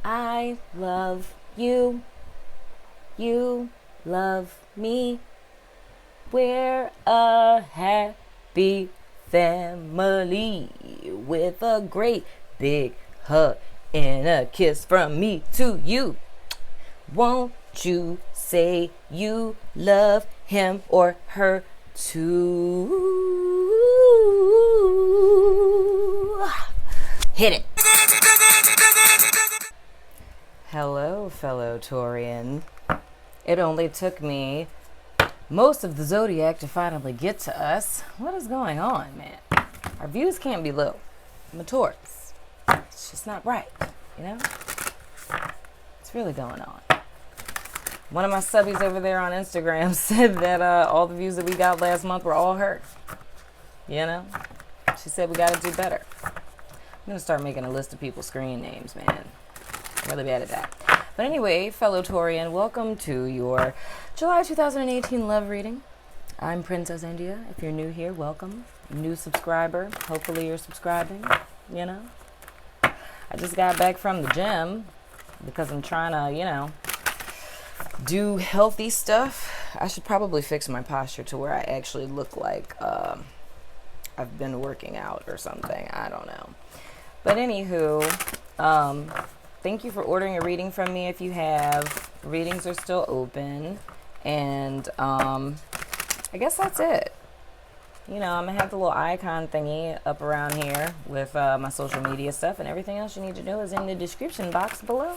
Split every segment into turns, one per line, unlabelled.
I love you. You love me. We're a happy family with a great big hug and a kiss from me to you. Won't you say you love him or her too? Hit it. Hello, fellow Taurian. It only took me most of the zodiac to finally get to us. What is going on, man? Our views can't be low. I'm a Taurus. It's just not right, you know? What's really going on? One of my subbies over there on Instagram said that all the views that we got last month were all her. You know? She said we got to do better. I'm going to start making a list of people's screen names, man. I'm really bad at that. But anyway, fellow Taurian, welcome to your July 2018 love reading. I'm Princess India. If you're new here, welcome. New subscriber. Hopefully you're subscribing, you know. I just got back from the gym because I'm trying to, you know, do healthy stuff. I should probably fix my posture to where I actually look like I've been working out or something. I don't know. But anywho, thank you for ordering a reading from me if you have. Readings are still open. And I guess that's it. You know, I'm going to have the little icon thingy up around here with my social media stuff. And everything else you need to know is in the description box below.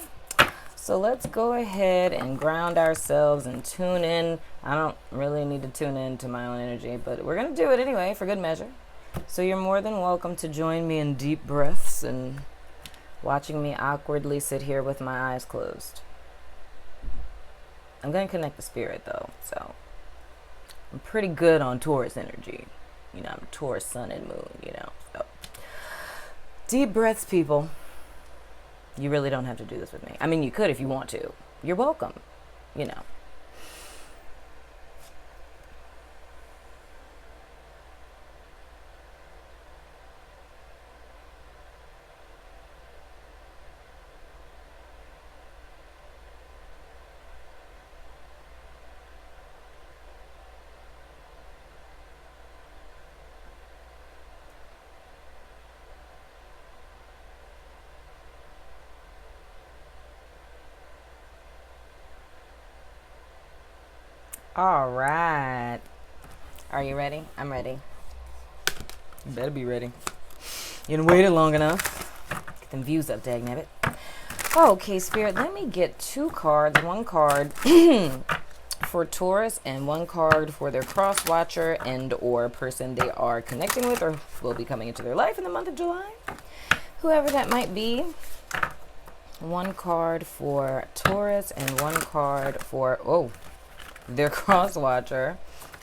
So let's go ahead and ground ourselves and tune in. I don't really need to tune in to my own energy, but we're going to do it anyway for good measure. So you're more than welcome to join me in deep breaths and watching me awkwardly sit here with my eyes closed. I'm going to connect the spirit though, so I'm pretty good on Taurus energy. You know, I'm Taurus sun and moon, you know. So deep breaths, people. You really don't have to do this with me. I mean, you could if you want to. You're welcome, you know. All right. Are you ready? I'm ready. You better be ready. You done waited long enough. Get them views up, dagnabbit. Okay, Spirit, let me get two cards. One card for Taurus and one card for their cross watcher and or person they are connecting with or will be coming into their life in the month of July. Whoever that might be. One card for Taurus and one card for, their cross watcher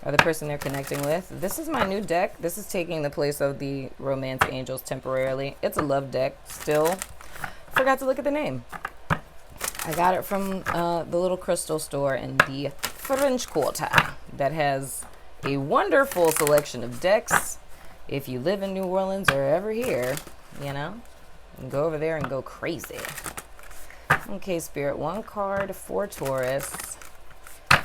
or the person they're connecting with. This is my new deck. This is taking the place of the Romance Angels temporarily. It's a love deck still. Forgot to look at the name. I got it from the little crystal store in the French Quarter that has a wonderful selection of decks. If you live in New Orleans or ever here, you know, you can go over there and go crazy. Okay, Spirit, one card for Taurus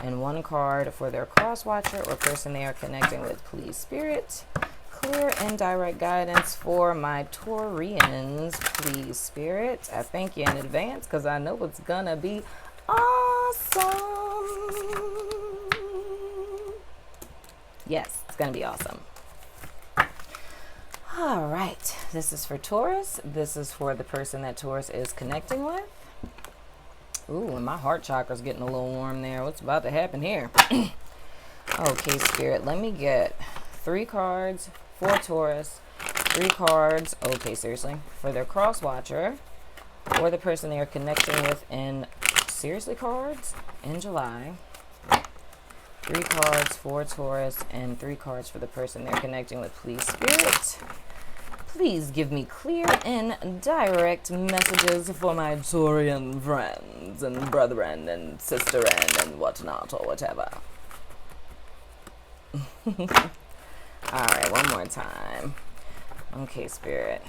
and one card for their cross watcher or person they are connecting with. Please, Spirit, clear and direct guidance for my Taurians. Please, Spirit. I thank you in advance because I know it's gonna be awesome. Yes, it's gonna be awesome. All right, this is for Taurus. This is for the person that Taurus is connecting with. Ooh, and my heart chakra's getting a little warm there. What's about to happen here? Okay, Spirit, let me get 3 cards for Taurus, 3 cards, okay, seriously, for their cross watcher or the person they are connecting with in, seriously, cards in July. 3 cards for Taurus and 3 cards for the person they're connecting with. Please, Spirit. Please give me clear and direct messages for my Taurian friends and brethren and sisterin and whatnot or whatever. Alright, one more time. Okay, Spirit.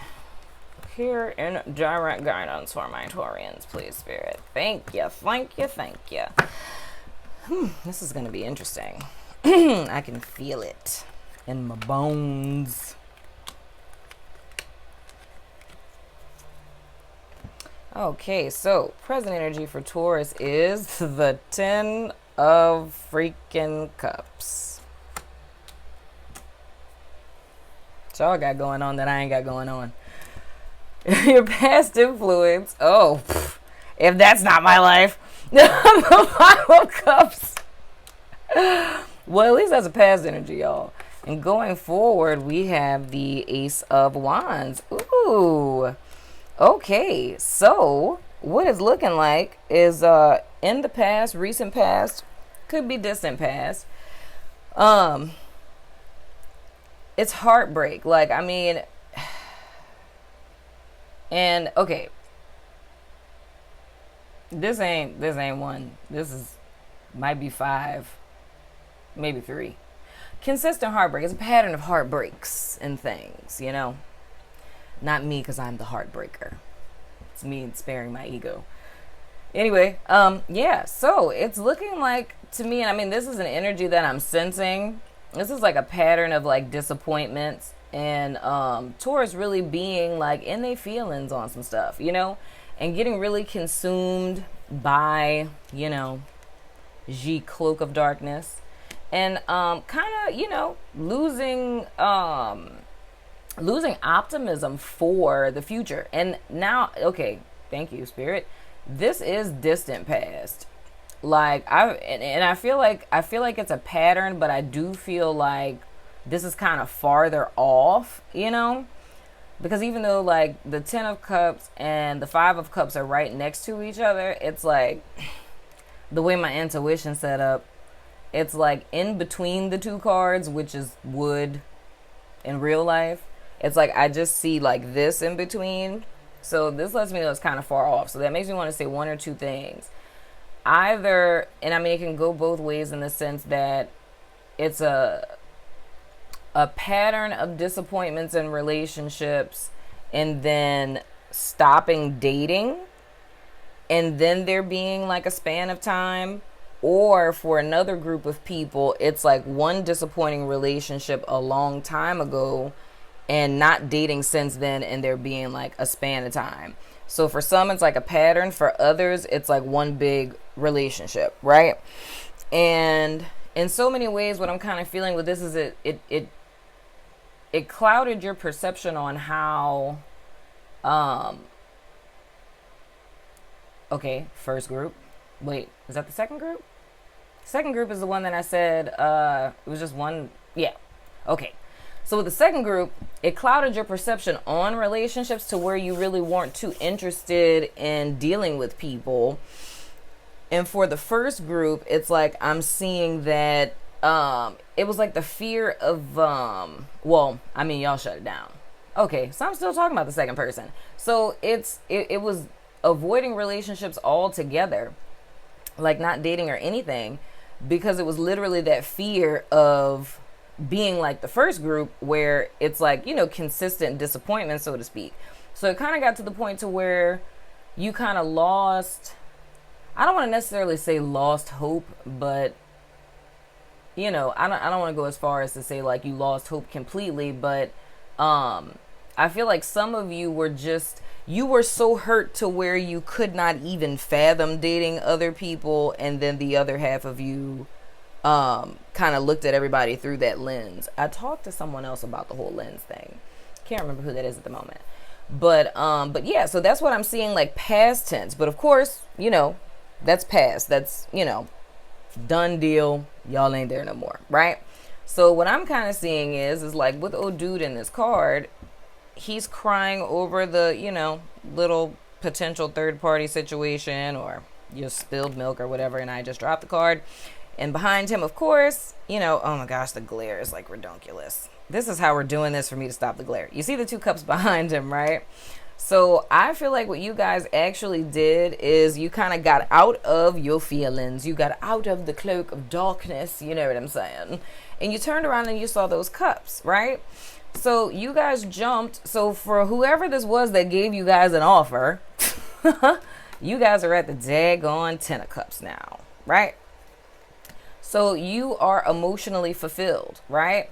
clear and direct guidance for my Taurians, please, Spirit. Thank you, thank you, thank you. This is going to be interesting. I can feel it in my bones. Okay, so present energy for Taurus is the 10 of freaking cups. So y'all got going on that I ain't got going on. Your past influence. Oh, if that's not my life. The 5 of cups. Well, at least that's a past energy, y'all. And going forward, we have the Ace of Wands. Ooh. Okay, so what it's looking like is in the past, recent past, could be distant past. It's heartbreak. Like, I mean, and okay, this ain't one. This is might be 5, maybe 3. Consistent heartbreak. It's a pattern of heartbreaks and things, you know. Not me, because I'm the heartbreaker. It's me sparing my ego. Anyway, yeah, so it's looking like, to me, and I mean, this is an energy that I'm sensing. This is like a pattern of like disappointments and Taurus really being like in their feelings on some stuff, you know, and getting really consumed by, you know, G cloak of darkness and kind of, you know, losing optimism for the future. And now, okay, thank you, Spirit. This is distant past. Like I feel like it's a pattern, but I do feel like this is kind of farther off, you know, because even though like the 10 of cups and the 5 of cups are right next to each other, it's like the way my intuition set up, it's like in between the 2 cards, which is wood in real life. It's like I just see like this in between. So this lets me know it's kind of far off. So that makes me want to say one or two things. Either, and I mean, it can go both ways in the sense that it's a pattern of disappointments in relationships and then stopping dating and then there being like a span of time. Or for another group of people, it's like one disappointing relationship a long time ago and not dating since then, and there being like a span of time. So for some, it's like a pattern. For others, it's like one big relationship, right? And in so many ways, what I'm kind of feeling with this is it clouded your perception on how, okay, first group. Wait, is that the second group? Second group is the one that I said, it was just one. Yeah. Okay. So with the second group, it clouded your perception on relationships to where you really weren't too interested in dealing with people. And for the first group, it's like I'm seeing that it was like the fear of, well, I mean, y'all shut it down. Okay, so I'm still talking about the second person. So it was avoiding relationships altogether, like not dating or anything, because it was literally that fear of being like the first group where it's like, you know, consistent disappointment, so to speak. So it kind of got to the point to where you kind of lost, I don't want to necessarily say lost hope, but you know, I don't want to go as far as to say like you lost hope completely, but I feel like some of you were just, you were so hurt to where you could not even fathom dating other people, and then the other half of you kind of looked at everybody through that lens. I talked to someone else about the whole lens thing. Can't remember who that is at the moment. But yeah, so that's what I'm seeing, like past tense. But of course, you know, that's past. That's, you know, done deal. Y'all ain't there no more, right? So what I'm kind of seeing is like with old dude in this card, he's crying over the, you know, little potential third party situation, or you spilled milk or whatever, and I just dropped the card. And behind him, of course, you know, oh my gosh, the glare is like redonkulous. This is how we're doing this for me to stop the glare. You see the 2 cups behind him, right? So I feel like what you guys actually did is you kind of got out of your feelings. You got out of the cloak of darkness, you know what I'm saying? And you turned around and you saw those cups, right? So you guys jumped. So for whoever this was that gave you guys an offer, you guys are at the daggone 10 of cups now, right? So you are emotionally fulfilled, right?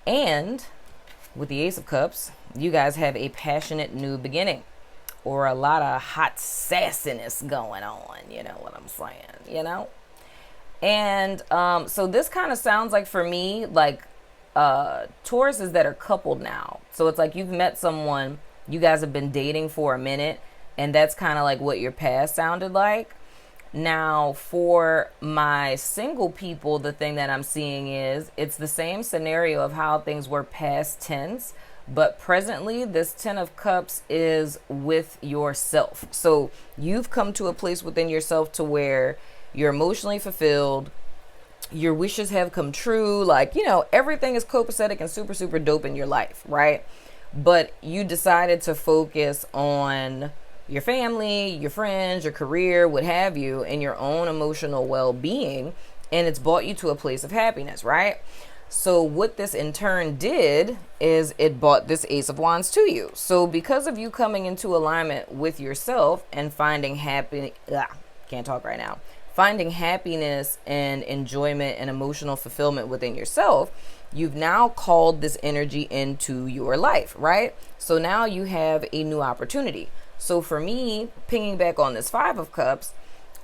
And with the Ace of Cups, you guys have a passionate new beginning, or a lot of hot sassiness going on. You know what I'm saying, you know? And so this kind of sounds like, for me, like Tauruses that are coupled now. So it's like you've met someone, you guys have been dating for a minute, and that's kind of like what your past sounded like. Now, for my single people, the thing that I'm seeing is it's the same scenario of how things were past tense, but presently this 10 of cups is with yourself. So you've come to a place within yourself to where you're emotionally fulfilled, your wishes have come true, like, you know, everything is copacetic and super, super dope in your life, right? But you decided to focus on your family, your friends, your career, what have you, and your own emotional well-being, and it's brought you to a place of happiness, right? So what this in turn did is it brought this Ace of Wands to you. So because of you coming into alignment with yourself and finding finding happiness and enjoyment and emotional fulfillment within yourself, you've now called this energy into your life, right? So now you have a new opportunity. So for me, pinging back on this 5 of cups,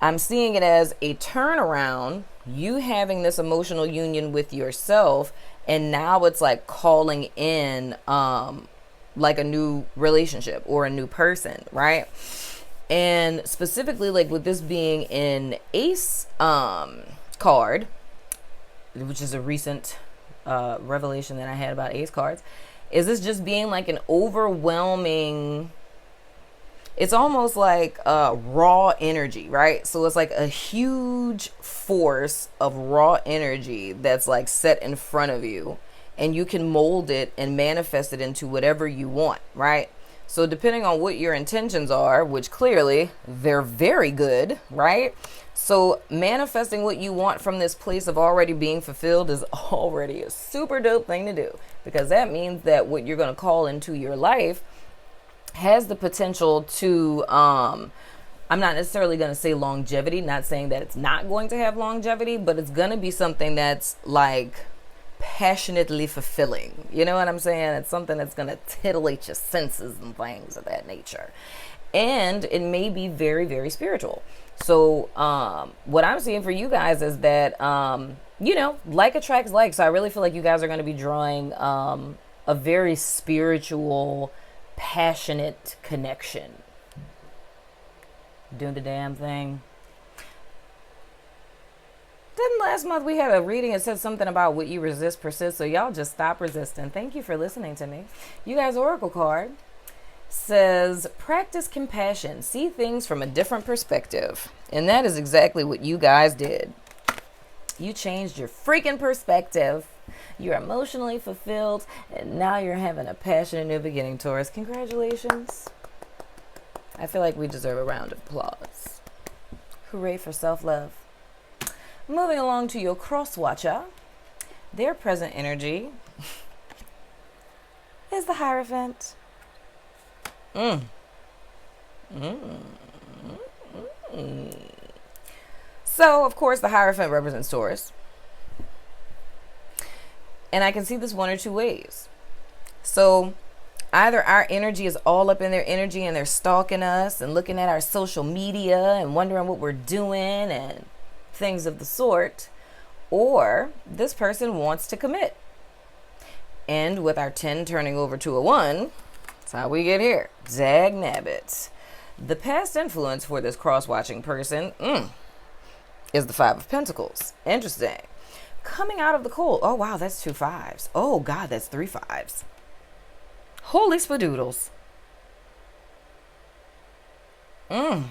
I'm seeing it as a turnaround, you having this emotional union with yourself, and now it's like calling in like a new relationship or a new person, right? And specifically, like with this being an Ace card, which is a recent revelation that I had about Ace cards, is this just being like an overwhelming, it's almost like raw energy, right? So it's like a huge force of raw energy that's like set in front of you, and you can mold it and manifest it into whatever you want, right? So depending on what your intentions are, which clearly they're very good, right? So manifesting what you want from this place of already being fulfilled is already a super dope thing to do, because that means that what you're going to call into your life has the potential to, I'm not necessarily going to say longevity, not saying that it's not going to have longevity, but it's going to be something that's like passionately fulfilling. You know what I'm saying? It's something that's going to titillate your senses and things of that nature. And it may be very, very spiritual. So what I'm seeing for you guys is that, you know, like attracts like. So I really feel like you guys are going to be drawing a very spiritual, passionate connection. Doing the damn thing. Didn't last month we had a reading that said something about what you resist persists, so y'all just stop resisting. Thank you for listening to me. You guys' oracle card says practice compassion, see things from a different perspective. And that is exactly what you guys did. You changed your freaking perspective. You're emotionally fulfilled, and now you're having a passionate new beginning, Taurus. Congratulations. I feel like we deserve a round of applause. Hooray for self-love. Moving along to your cross watcher, their present energy is the Hierophant. So, of course, the Hierophant represents Taurus. And I can see this one or two ways. So either our energy is all up in their energy and they're stalking us and looking at our social media and wondering what we're doing and things of the sort, or this person wants to commit. And with our 10 turning over to a 1, that's how we get here. Dag nabbit. The past influence for this cross-watching person is the 5 of Pentacles. Interesting. Coming out of the cold. Oh, wow, that's 2 5s. Oh, God, that's 3 5s. Holy spadoodles. 5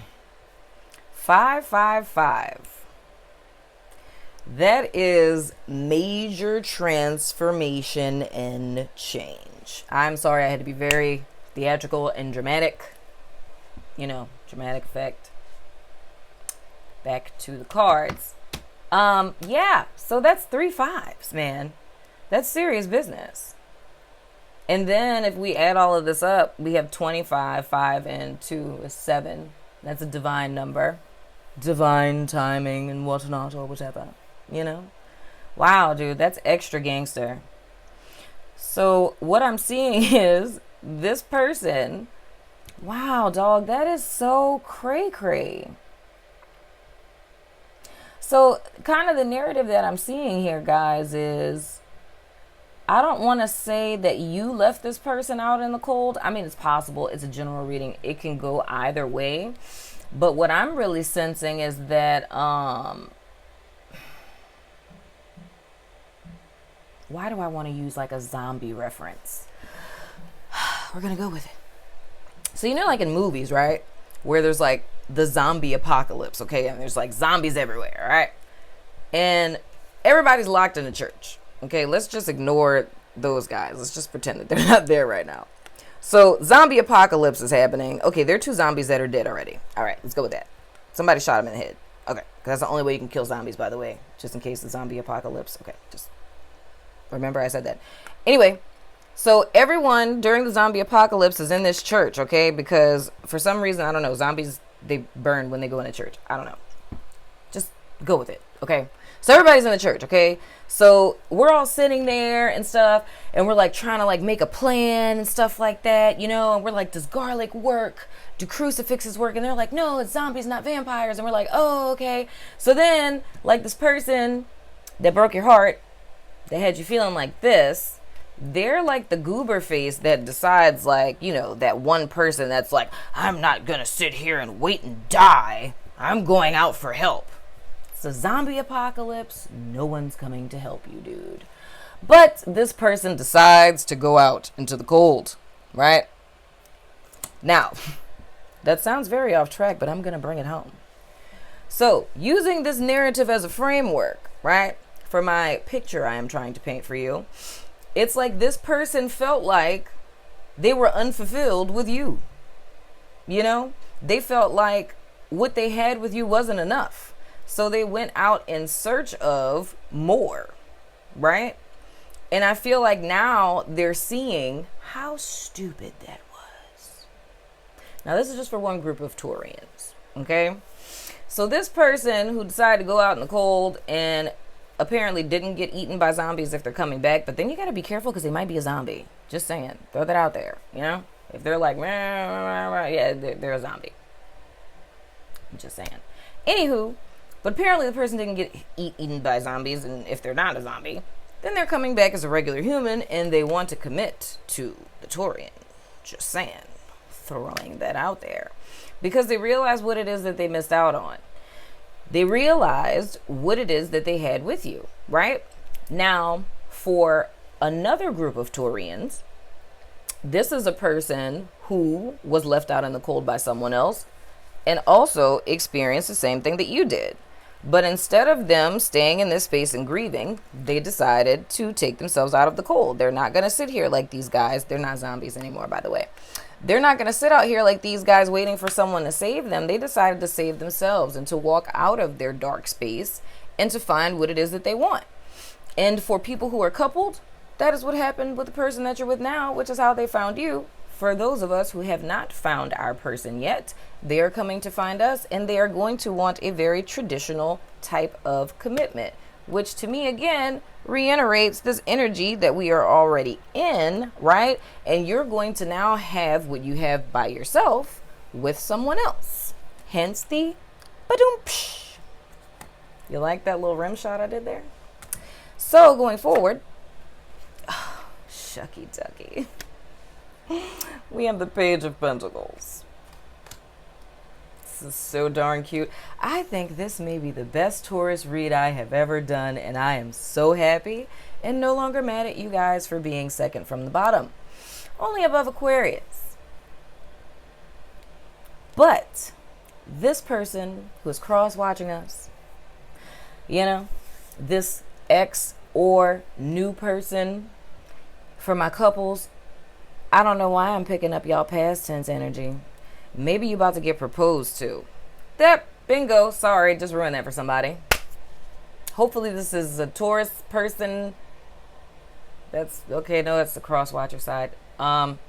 5 5. That is major transformation and change. I'm sorry, I had to be very theatrical and dramatic. You know, dramatic effect. Back to the cards. Yeah, so that's 3 5s, man. That's serious business. And then if we add all of this up, we have 25, 5, and 2 is 7. That's a divine number. Divine timing and whatnot or whatever, you know? Wow, dude, that's extra gangster. So what I'm seeing is this person, wow, dog, that is so cray-cray. So kind of the narrative that I'm seeing here, guys, is I don't want to say that you left this person out in the cold. I mean, it's possible. It's a general reading. It can go either way. But what I'm really sensing is that, why do I want to use like a zombie reference? We're going to go with it. So, you know, like in movies, right? Where there's like the zombie apocalypse, okay? And there's like zombies everywhere, right? And everybody's locked in the church. Okay, let's just ignore those guys. Let's just pretend that they're not there right now. So zombie apocalypse is happening. Okay, there are 2 zombies that are dead already. All right, let's go with that. Somebody shot him in the head. Okay, because that's the only way you can kill zombies, by the way. Just in case the zombie apocalypse. Okay, just remember I said that. Anyway, so everyone during the zombie apocalypse is in this church, okay? Because for some reason, I don't know, zombies, they burn when they go into church. I don't know. Just go with it, okay? So everybody's in the church, okay? So we're all sitting there and stuff, and we're like trying to like make a plan and stuff like that, you know? And we're like, does garlic work? Do crucifixes work? And they're like, no, it's zombies, not vampires. And we're like, oh, okay. So then, like this person that broke your heart, that had you feeling like this, they're like the goober face that decides, like, you know, that one person that's like, I'm not gonna sit here and wait and die. I'm going out for help. It's a zombie apocalypse. No one's coming to help you, dude. But this person decides to go out into the cold, right? Now, that sounds very off track, but I'm going to bring it home. So, using this narrative as a framework, right, for my picture I am trying to paint for you, it's like this person felt like they were unfulfilled with you. You know, they felt like what they had with you wasn't enough. So they went out in search of more, right? And I feel like now they're seeing how stupid that was. Now, this is just for one group of Taurians, okay? So this person who decided to go out in the cold and apparently didn't get eaten by zombies if they're coming back, but then you got to be careful because they might be a zombie. Just saying. Throw that out there, you know? If they're like, yeah, they're a zombie. I'm just saying. Anywho, but apparently the person didn't get eaten by zombies, and if they're not a zombie, then they're coming back as a regular human, and they want to commit to the Taurian. Just saying. Throwing that out there. Because they realize what it is that they missed out on. They realized what it is that they had with you, right? Now, for another group of Taurians, this is a person who was left out in the cold by someone else and also experienced the same thing that you did. But instead of them staying in this space and grieving, they decided to take themselves out of the cold. They're not going to sit here like these guys. They're not zombies anymore, by the way. They're not going to sit out here like these guys waiting for someone to save them. They decided to save themselves and to walk out of their dark space and to find what it is that they want. And for people who are coupled, that is what happened with the person that you're with now, which is how they found you. For those of us who have not found our person yet, they are coming to find us, and they are going to want a very traditional type of commitment, which to me, again, reiterates this energy that we are already in, right? And you're going to now have what you have by yourself with someone else. Hence the ba-doom-psh. You like that little rim shot I did there? So going forward, oh, shucky ducky. We have the Page of Pentacles. This is so darn cute. I think this may be the best Taurus read I have ever done, and I am so happy and no longer mad at you guys for being second from the bottom. Only above Aquarius. But this person who is cross-watching us, you know, this ex or new person, for my couples, I don't know why I'm picking up y'all past tense energy. Maybe you about to get proposed to. That, bingo, sorry, just ruined that for somebody. Hopefully this is a Taurus person That's okay. No, that's the cross watcher side.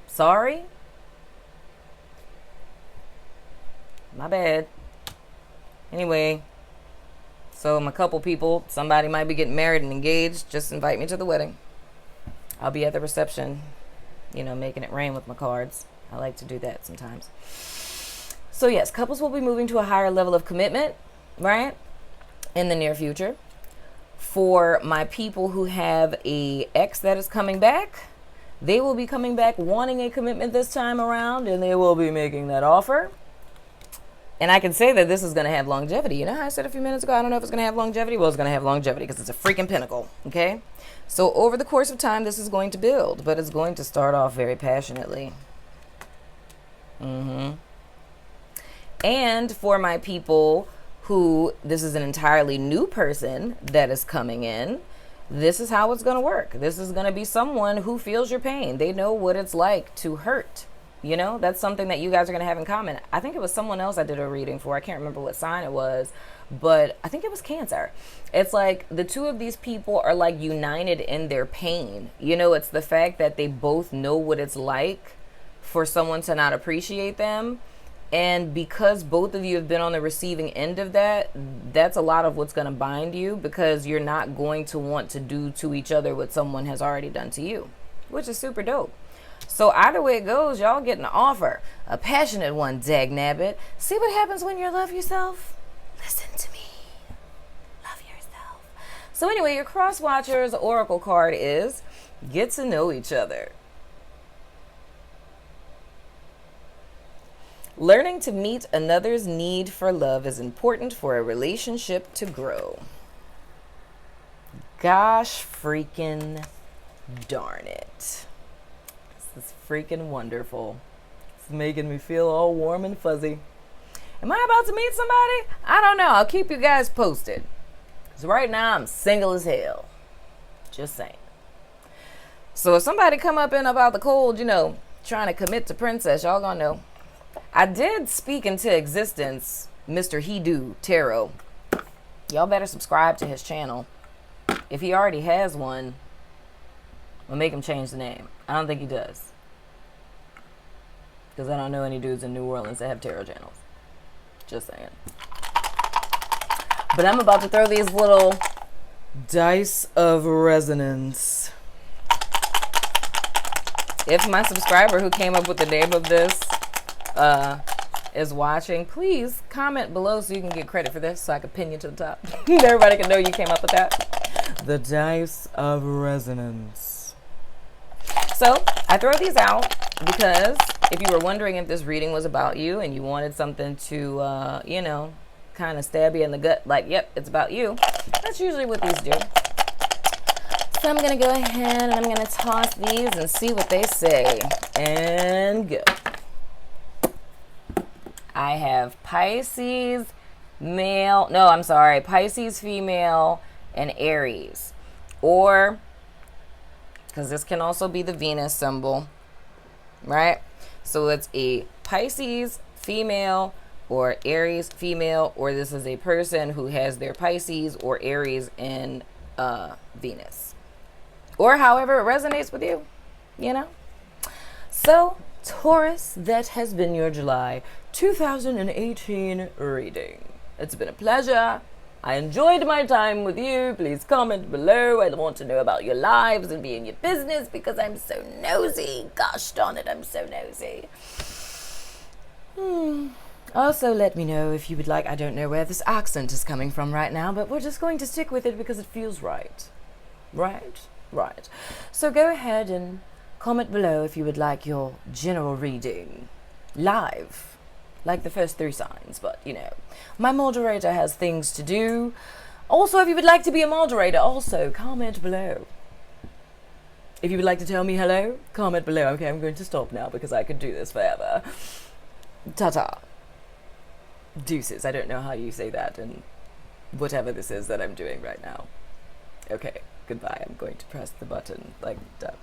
Sorry. My bad. Anyway, so my couple people, somebody might be getting married and engaged. Just invite me to the wedding. I'll be at the reception, you know, making it rain with my cards. I like to do that sometimes. So yes, couples will be moving to a higher level of commitment, right, in the near future. For my people who have a ex that is coming back, they will be coming back wanting a commitment this time around, and they will be making that offer. And I can say that this is going to have longevity. You know how I said a few minutes ago, I don't know if it's going to have longevity? Well, it's going to have longevity because it's a freaking pinnacle, okay? So over the course of time, this is going to build, but it's going to start off very passionately. And for my people who, this is an entirely new person that is coming in, this is how it's going to work. This is going to be someone who feels your pain. They know what it's like to hurt. You know, that's something that you guys are going to have in common. I think it was someone else I did a reading for. I can't remember what sign it was, but I think it was Cancer. It's like the two of these people are like united in their pain. You know, it's the fact that they both know what it's like for someone to not appreciate them. And because both of you have been on the receiving end of that, that's a lot of what's going to bind you, because you're not going to want to do to each other what someone has already done to you, which is super dope. So either way it goes, y'all get an offer, a passionate one, dagnabbit. See what happens when you love yourself? Listen to me. Love yourself. So anyway, your cross watcher's oracle card is get to know each other. Learning to meet another's need for love is important for a relationship to grow. Gosh freaking darn it. This is freaking wonderful. It's making me feel all warm and fuzzy. Am I about to meet somebody? I don't know. I'll keep you guys posted. Because right now I'm single as hell. Just saying. So if somebody come up in about the cold, you know, trying to commit to princess, y'all gonna know. I did speak into existence Mr. He Do Tarot. Y'all better subscribe to his channel. If he already has one, I'll make him change the name. I don't think he does. Because I don't know any dudes in New Orleans that have tarot channels. Just saying. But I'm about to throw these little dice of resonance. If my subscriber who came up with the name of this is watching, please comment below so you can get credit for this, so I can pin you to the top. Everybody can know you came up with that. The dice of resonance. So I throw these out because if you were wondering if this reading was about you and you wanted something to you know, kind of stab you in the gut, like, yep, it's about you, that's usually what these do. So I'm gonna go ahead and I'm gonna toss these and see what they say, and go. I have Pisces male, no, I'm sorry, Pisces female and Aries. Or, because this can also be the Venus symbol, right? So it's a Pisces female or Aries female, or this is a person who has their Pisces or Aries in Venus. Or however it resonates with you, you know? So, Taurus, that has been your July 2018 reading. It's been a pleasure. I enjoyed my time with you. Please comment below. I want to know about your lives and be in your business because I'm so nosy. Gosh darn it, I'm so nosy. Also, let me know if you would like, I don't know where this accent is coming from right now, but we're just going to stick with it because it feels right. Right? Right. So go ahead and comment below if you would like your general reading live. Like the first 3 signs, but you know, my moderator has things to do. Also, if you would like to be a moderator, also comment below. If you would like to tell me hello, comment below. Okay, I'm going to stop now because I could do this forever. Ta-ta. Deuces. I don't know how you say that and whatever this is that I'm doing right now. Okay, goodbye. I'm going to press the button like that.